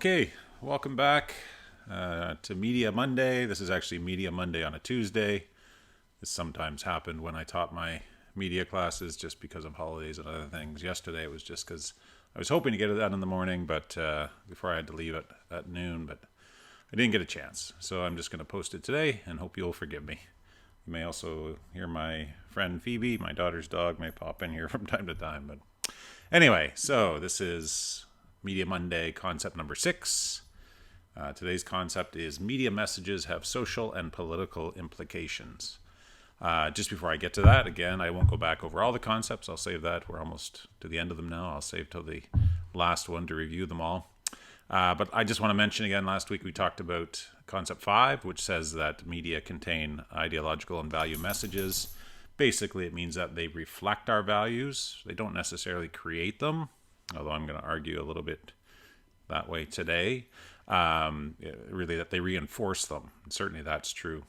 Okay, welcome back to Media Monday. This is actually Media Monday on a Tuesday. This sometimes happened when I taught my media classes just because of holidays and other things. Yesterday it was just because I was hoping to get it done in the morning, but before I had to leave at noon, but I didn't get a chance. So I'm just going to post it today and hope you'll forgive me. You may also hear my friend Phoebe, my daughter's dog, may pop in here from time to time. But anyway, so this is Media Monday concept number 6. Today's concept is media messages have social and political implications. Just before I get to that, again, I won't go back over all the concepts. I'll save that. We're almost to the end of them now. I'll save till the last one to review them all. But I just want to mention again, last week we talked about concept 5, which says that media contain ideological and value messages. Basically, it means that they reflect our values. They don't necessarily create them, although I'm going to argue a little bit that way today. Really, that they reinforce them. And certainly that's true.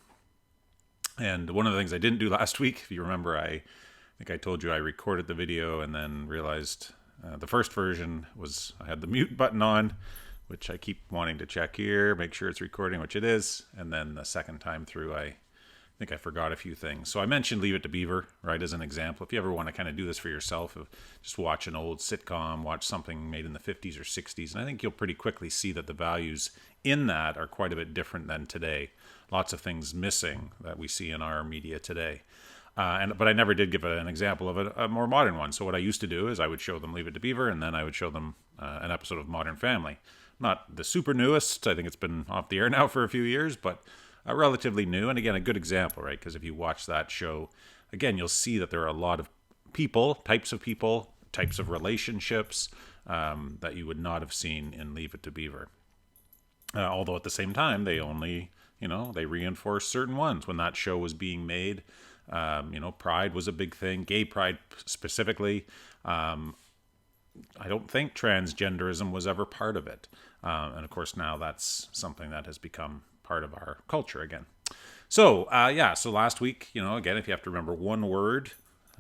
And one of the things I didn't do last week, if you remember, I think I told you I recorded the video and then realized the first version was I had the mute button on, which I keep wanting to check here, make sure it's recording, which it is. And then the second time through, I think I forgot a few things. So I mentioned Leave It to Beaver, right, as an example. If you ever want to kind of do this for yourself, just watch an old sitcom, watch something made in the 50s or 60s, and I think you'll pretty quickly see that the values in that are quite a bit different than today. Lots of things missing that we see in our media today. But I never did give an example of a more modern one. So what I used to do is I would show them Leave It to Beaver, and then I would show them an episode of Modern Family. Not the super newest. I think it's been off the air now for a few years, but relatively new. And again, a good example, right? Because if you watch that show, again, you'll see that there are a lot of people, types of relationships that you would not have seen in Leave It to Beaver. Although at the same time, they only, they reinforce certain ones. When that show was being made, pride was a big thing, gay pride specifically. I don't think transgenderism was ever part of it. And of course, now that's something that has become part of our culture again. So, so last week, again, if you have to remember one word,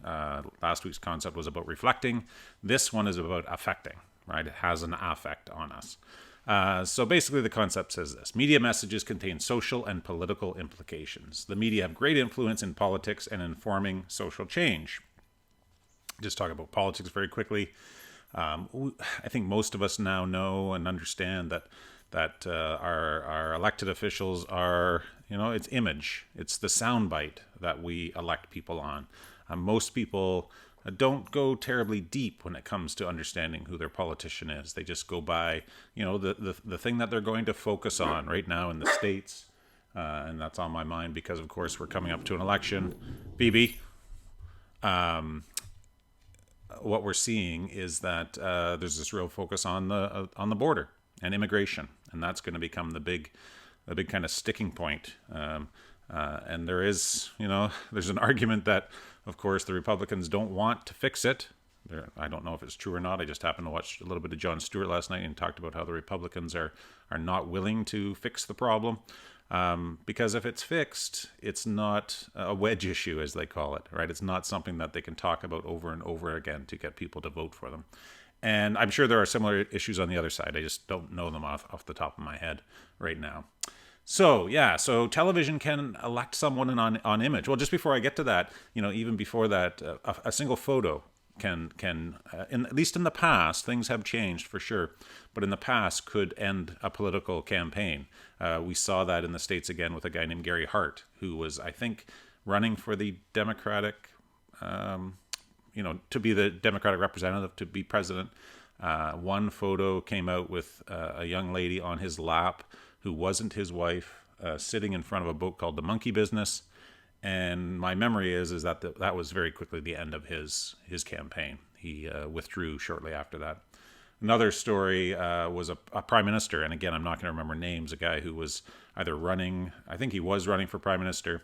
last week's concept was about reflecting. This one is about affecting, right? It has an affect on us. So basically the concept says this: media messages contain social and political implications. The media have great influence in politics and informing social change. Just talk about politics very quickly. I think most of us now know and understand that our elected officials are, it's image. It's the soundbite that we elect people on. Most people don't go terribly deep when it comes to understanding who their politician is. They just go by, the thing that they're going to focus on right now in the States. And that's on my mind because, of course, we're coming up to an election. BB. What we're seeing is that there's this real focus on the border and immigration, and that's going to become the big kind of sticking point. And there is, there's an argument that, of course, the Republicans don't want to fix it. I don't know if it's true or not. I just happened to watch a little bit of Jon Stewart last night and talked about how the Republicans are not willing to fix the problem. Because if it's fixed, it's not a wedge issue, as they call it, right? It's not something that they can talk about over and over again to get people to vote for them. And I'm sure there are similar issues on the other side. I just don't know them off the top of my head right now. So television can elect someone on image. Well, just before I get to that, even before that, a single photo can at least in the past, things have changed for sure, but in the past could end a political campaign. We saw that in the States again with a guy named Gary Hart, who was, I think, running for the Democratic, to be the Democratic representative, to be president. One photo came out with a young lady on his lap who wasn't his wife, sitting in front of a boat called The Monkey Business. And my memory is that that was very quickly the end of his campaign. He withdrew shortly after that. Another story was a prime minister, and again, I'm not going to remember names, a guy who was either running, I think he was running for prime minister,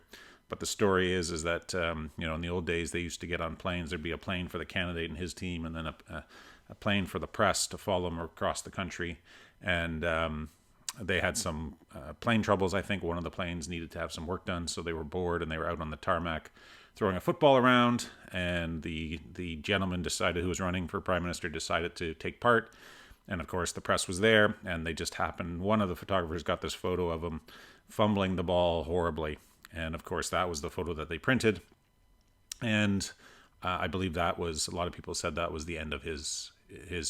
but the story is that, in the old days, they used to get on planes. There'd be a plane for the candidate and his team, and then a plane for the press to follow him across the country. And they had some plane troubles. I think one of the planes needed to have some work done, so they were bored, and they were out on the tarmac throwing a football around, and the gentleman who was running for prime minister decided to take part. And of course, the press was there, and they just happened. One of the photographers got this photo of him fumbling the ball horribly. And of course, that was the photo that they printed. And I believe that was, a lot of people said that was the end of his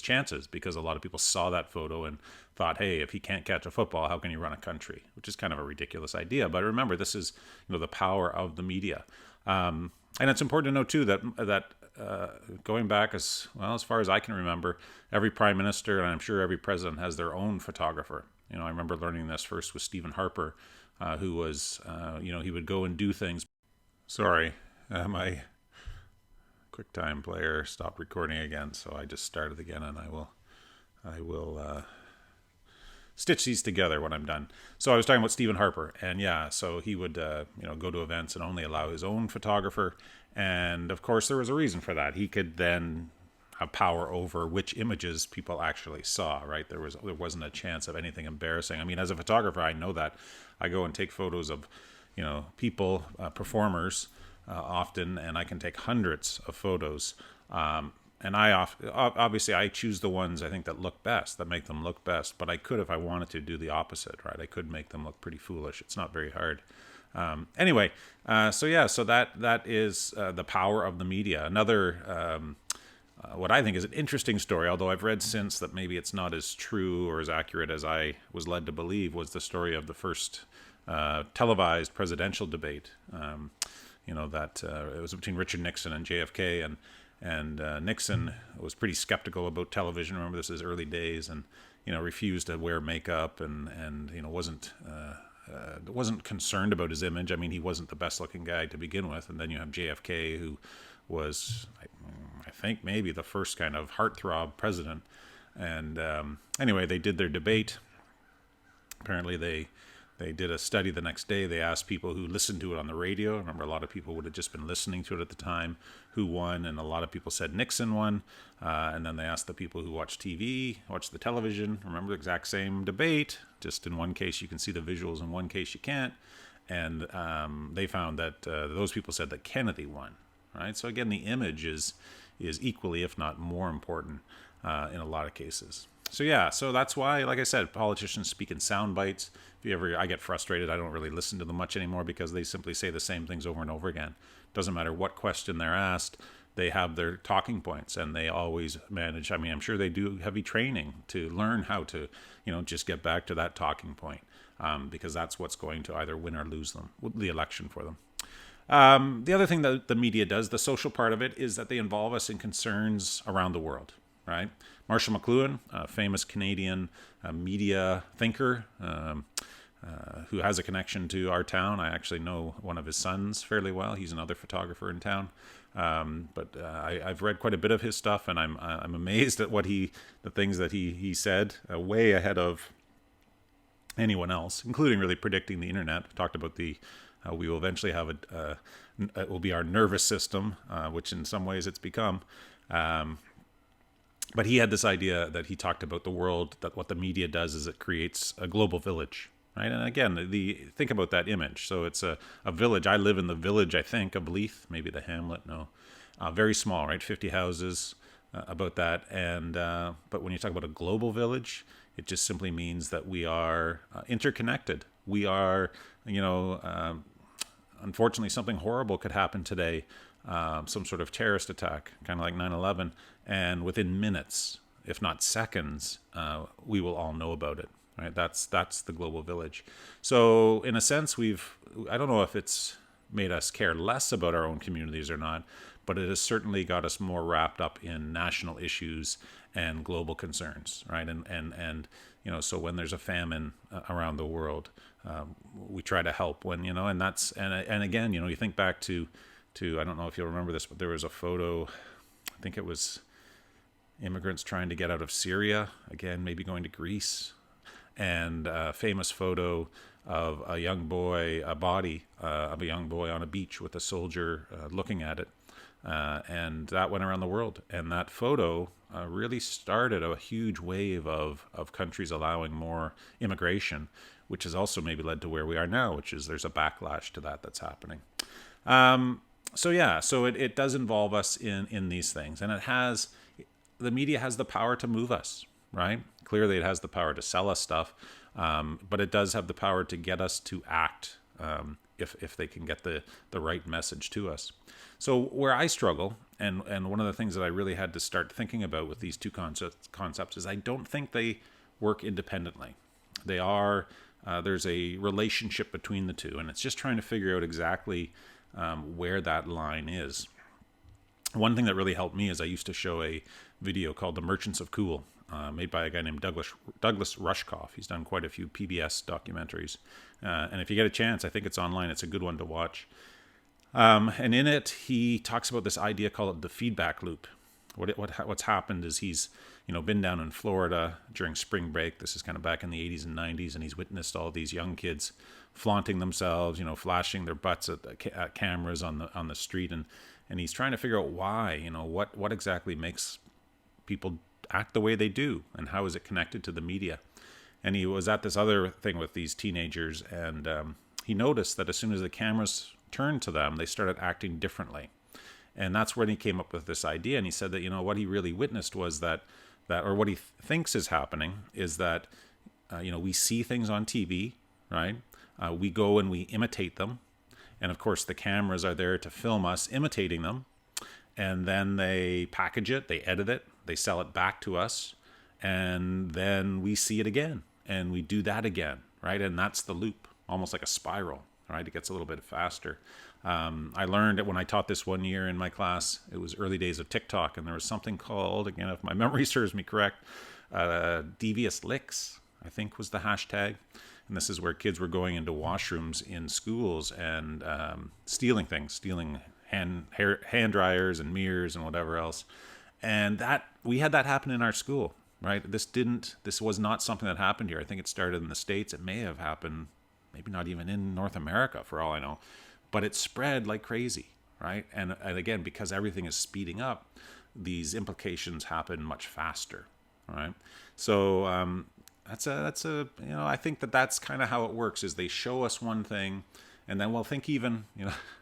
chances, because a lot of people saw that photo and thought, hey, if he can't catch a football, how can he run a country? Which is kind of a ridiculous idea. But remember, this is, the power of the media. And it's important to know too that going back as far as I can remember, every prime minister, and I'm sure every president, has their own photographer. I remember learning this first with Stephen Harper, who was, he would go and do things. Sorry, my QuickTime player stopped recording again, so I just started again, and I will stitch these together when I'm done. So I was talking about Stephen Harper, and so he would go to events and only allow his own photographer, and of course there was a reason for that. He could then have power over which images people actually saw, right? There wasn't a chance of anything embarrassing. I mean, as a photographer, I know that. I go and take photos of people, performers, often, and I can take hundreds of photos. And obviously I choose the ones I think that look best, that make them look best. But I could, if I wanted to, do the opposite, right? I could make them look pretty foolish. It's not very hard. Anyway, so that is the power of the media. Another, what I think is an interesting story, although I've read since that maybe it's not as true or as accurate as I was led to believe, was the story of the first televised presidential debate. That it was between Richard Nixon and JFK, and Nixon was pretty skeptical about television. Remember, this is early days, and refused to wear makeup, and wasn't concerned about his image. I mean, he wasn't the best looking guy to begin with, and then you have JFK, who was, I think, maybe the first kind of heartthrob president. And anyway, they did their debate. Apparently, they did a study the next day. They asked people who listened to it on the radio. I remember a lot of people would have just been listening to it at the time, who won, and a lot of people said Nixon won. And then they asked the people who watched TV, watched the television. Remember, the exact same debate, just in one case you can see the visuals, in one case you can't. And they found that those people said that Kennedy won, right? So again, the image is equally, if not more important in a lot of cases. So that's why, like I said, politicians speak in sound bites. I get frustrated. I don't really listen to them much anymore, because they simply say the same things over and over again. Doesn't matter what question they're asked, they have their talking points, and they always manage. I mean, I'm sure they do heavy training to learn how to, just get back to that talking point, because that's what's going to either win or lose them, the election for them. The other thing that the media does, the social part of it, is that they involve us in concerns around the world, right? Marshall McLuhan, a famous Canadian media thinker, who has a connection to our town. I actually know one of his sons fairly well. He's another photographer in town. But I've read quite a bit of his stuff, and I'm amazed at the things that he said, way ahead of anyone else, including really predicting the internet. We talked about we will eventually have it will be our nervous system, which in some ways it's become. But he had this idea that he talked about the world, that what the media does is it creates a global village, right? And again, think about that image. So it's a village. I live in the village, I think, of Leith, maybe the hamlet, no. Very small, right? 50 houses, about that. And but when you talk about a global village, it just simply means that we are interconnected. We are, unfortunately, something horrible could happen today. Some sort of terrorist attack, kind of like 9/11, and within minutes, if not seconds, we will all know about it. Right? That's the global village. So in a sense, I don't know if it's made us care less about our own communities or not, but it has certainly got us more wrapped up in national issues and global concerns, right? And so when there's a famine around the world, we try to help. And again, you think back to I don't know if you'll remember this, but there was a photo, I think it was immigrants trying to get out of Syria, again, maybe going to Greece, and a famous photo of a body of a young boy on a beach with a soldier looking at it. And that went around the world. And that photo really started a huge wave of countries allowing more immigration, which has also maybe led to where we are now, which is there's a backlash to that's happening. So it does involve us in these things, and the media has the power to move us, right? Clearly, it has the power to sell us stuff, but it does have the power to get us to act if they can get the right message to us. So where I struggle, and one of the things that I really had to start thinking about with these two concepts is I don't think they work independently. They are, there's a relationship between the two, and it's just trying to figure out exactly where that line is. One thing that really helped me is I used to show a video called The Merchants of Cool, made by a guy named Douglas Rushkoff. He's done quite a few PBS documentaries. And if you get a chance, I think it's online. It's a good one to watch. And in it, he talks about this idea called the feedback loop. What's happened is he's been down in Florida during spring break. This is kind of back in the 80s and 90s, and he's witnessed all these young kids flaunting themselves, flashing their butts at cameras on the street, and he's trying to figure out why, what exactly makes people act the way they do, and how is it connected to the media. And he was at this other thing with these teenagers, and he noticed that as soon as the cameras turned to them, they started acting differently. And that's when he came up with this idea. And he said that, what he really witnessed was that or what he thinks is happening is that, we see things on TV, right? We go and we imitate them. And of course, the cameras are there to film us imitating them. And then they package it, they edit it, they sell it back to us. And then we see it again. And we do that again, right? And that's the loop, almost like a spiral, right? It gets a little bit faster. I learned that when I taught this one year in my class, it was early days of TikTok, and there was something called, again, if my memory serves me correct, devious licks, I think was the hashtag. And this is where kids were going into washrooms in schools and stealing things, stealing hand dryers and mirrors and whatever else. And that we had that happen in our school, right? This was not something that happened here. I think it started in the States. It may have happened, maybe not even in North America for all I know. But it spread like crazy, right? And again, because everything is speeding up, these implications happen much faster, right? So that's I think that's kind of how it works. Is they show us one thing, and then we'll think even,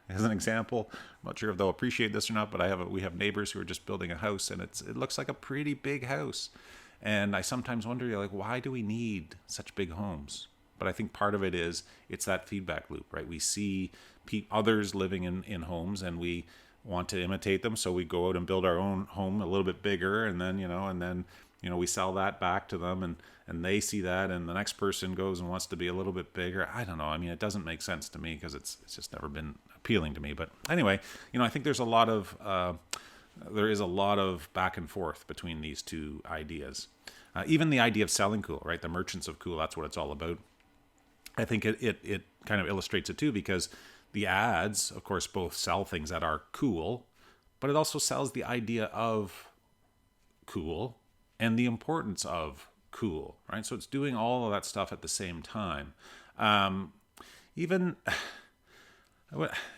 as an example, I'm not sure if they'll appreciate this or not, but we have neighbors who are just building a house, and it looks like a pretty big house, and I sometimes wonder, why do we need such big homes? But I think part of it is it's that feedback loop, right? We see others living in homes, and we want to imitate them, so we go out and build our own home a little bit bigger, and then we sell that back to them, and they see that, and the next person goes and wants to be a little bit bigger. I don't know. I mean, it doesn't make sense to me because it's just never been appealing to me. But anyway, I think there is a lot of back and forth between these two ideas. Even the idea of selling cool, right? The merchants of cool, that's what it's all about. I think it kind of illustrates it too, because the ads, of course, both sell things that are cool, but it also sells the idea of cool and the importance of cool, right? So it's doing all of that stuff at the same time. Even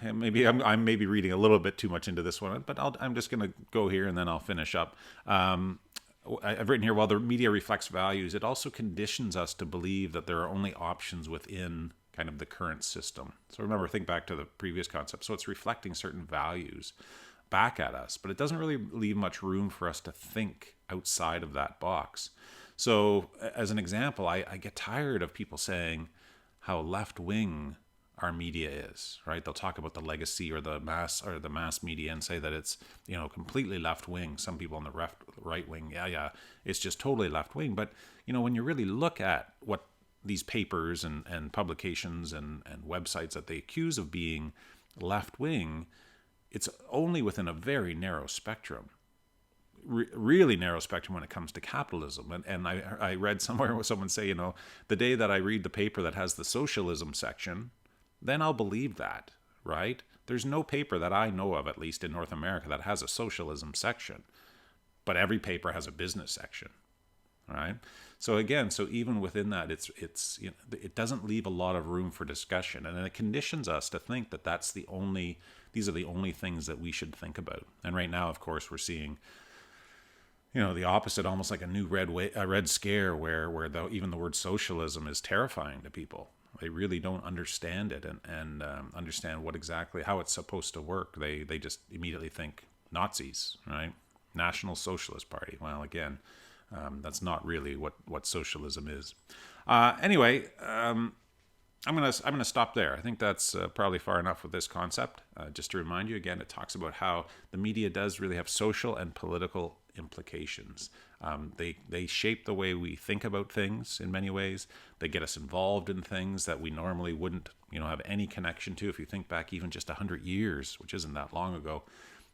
maybe I'm maybe reading a little bit too much into this one, but I'm just going to go here and then I'll finish up. I've written here, while the media reflects values, it also conditions us to believe that there are only options within kind of the current system. So remember, think back to the previous concept. So it's reflecting certain values back at us, but it doesn't really leave much room for us to think outside of that box. So as an example, I get tired of people saying how left-wing our media is, right? They'll talk about the legacy or the mass media and say that it's, completely left wing. Some people on the right wing, it's just totally left wing. But, when you really look at what these papers and publications and websites that they accuse of being left wing, it's only within a very narrow spectrum. Really narrow spectrum when it comes to capitalism. And I read somewhere where someone say, the day that I read the paper that has the socialism section, then I'll believe that, right? There's no paper that I know of, at least in North America, that has a socialism section. But every paper has a business section, right? So again, even within that, it doesn't leave a lot of room for discussion. And it conditions us to think that these are the only things that we should think about. And right now, of course, we're seeing the opposite, almost like a new red scare, where even the word socialism is terrifying to people. They really don't understand it and understand how it's supposed to work. They just immediately think Nazis, right? National Socialist Party. Well, again, That's not really what socialism is. Anyway, I'm gonna stop there. I think that's probably far enough with this concept. Just to remind you again, it talks about how the media does really have social and political implications. They shape the way we think about things in many ways. They get us involved in things that we normally wouldn't, have any connection to. If you think back even just 100 years, which isn't that long ago,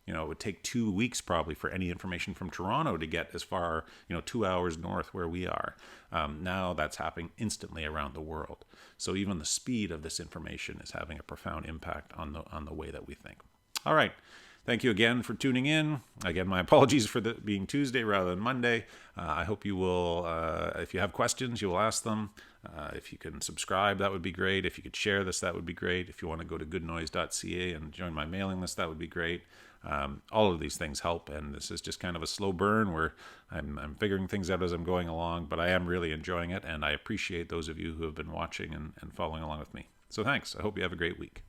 it would take 2 weeks probably for any information from Toronto to get as far, 2 hours north where we are. Now that's happening instantly around the world. So even the speed of this information is having a profound impact on the way that we think. All right. Thank you again for tuning in. Again, my apologies for being Tuesday rather than Monday. I hope you will, if you have questions, you will ask them. If you can subscribe, that would be great. If you could share this, that would be great. If you want to go to goodnoise.ca and join my mailing list, that would be great. All of these things help, and this is just kind of a slow burn where I'm figuring things out as I'm going along, but I am really enjoying it, and I appreciate those of you who have been watching and following along with me. So thanks. I hope you have a great week.